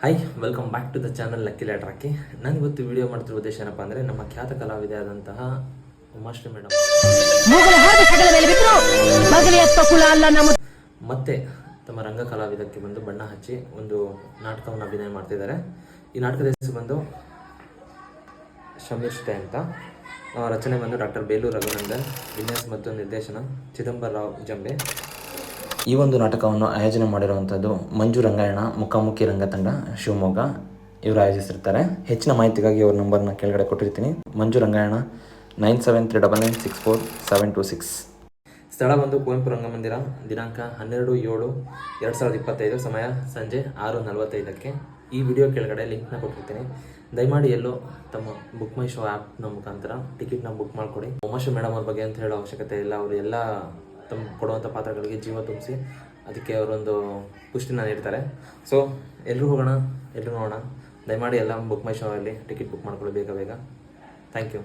Hi, welcome back to the channel lucky ladder ಹಾಕಿ. ನಾನು ಇವತ್ತು ವಿಡಿಯೋ ಮಾಡ್ತಿರೋ ಉದ್ದೇಶ ಏನಪ್ಪ ಅಂದರೆ, ನಮ್ಮ ಖ್ಯಾತ ಕಲಾವಿದೆ ಆದಂತಹ ಉಮಾಶ್ರೀ ಮೇಡಮ್ ಮತ್ತೆ ತಮ್ಮ ರಂಗ ಕಲಾವಿದಕ್ಕೆ ಬಂದು ಬಣ್ಣ ಹಚ್ಚಿ ಒಂದು ನಾಟಕವನ್ನು ಅಭಿನಯ ಮಾಡ್ತಿದ್ದಾರೆ. ಈ ನಾಟಕದ ಹೆಸರು ಬಂದು ಶಮಿಷ್ಠೆ ಅಂತ. ರಚನೆ ಬಂದು ಡಾಕ್ಟರ್ ಬೇಲೂರು ರಘುನಂದನ್, ವಿನ್ಯಾಸ ಮತ್ತು ನಿರ್ದೇಶನ ಚಿದಂಬರ ರಾವ್ ಜಂಬೆ. ಈ ಒಂದು ನಾಟಕವನ್ನು ಆಯೋಜನೆ ಮಾಡಿರುವಂಥದ್ದು ಮಂಜು ರಂಗಾಯಣ ಮುಖಾಮುಖಿ ರಂಗತಂಡ ಶಿವಮೊಗ್ಗ. ಇವರು ಆಯೋಜಿಸಿರ್ತಾರೆ. ಹೆಚ್ಚಿನ ಮಾಹಿತಿಗಾಗಿ ಅವ್ರ ನಂಬರ್ನ ಕೆಳಗಡೆ ಕೊಟ್ಟಿರ್ತೀನಿ. ಮಂಜು ರಂಗಾಯಣ 9739964726. ಸ್ಥಳ ಬಂದು ಕುವೆಂಪು ರಂಗಮಂದಿರ. ದಿನಾಂಕ 12/7/2025. ಸಮಯ ಸಂಜೆ 6:45. ಈ ವಿಡಿಯೋ ಕೆಳಗಡೆ ಲಿಂಕ್ನ ಕೊಟ್ಟಿರ್ತೀನಿ. ದಯಮಾಡಿ ಎಲ್ಲೋ ತಮ್ಮ ಬುಕ್ ಮೈ ಶೋ ಆ್ಯಪ್ನ ಮುಖಾಂತರ ಟಿಕೆಟ್ನ ಬುಕ್ ಮಾಡಿಕೊಡಿ. ಉಮಾಶ್ರೀ ಮೇಡಮ್ ಅವ್ರ ಬಗ್ಗೆ ಅಂತ ಹೇಳೋ ಅವಶ್ಯಕತೆ ಇಲ್ಲ. ಅವರು ಎಲ್ಲ ತಮ್ಮ ಕೊಡುವಂಥ ಪಾತ್ರಗಳಿಗೆ ಜೀವ ತುಂಬಿಸಿ ಅದಕ್ಕೆ ಅವರೊಂದು ಪುಷ್ಟಿನ ನೀಡ್ತಾರೆ. ಸೊ ಎಲ್ಲರೂ ಹೋಗೋಣ, ಎಲ್ಲರೂ ನೋಡೋಣ. ದಯಮಾಡಿ ಎಲ್ಲ ಬುಕ್ ಮೈ ಶೋ ಅಲ್ಲಿ ಟಿಕೆಟ್ ಬುಕ್ ಮಾಡ್ಕೊಳ್ಳಿ ಬೇಗ ಬೇಗ. Thank you.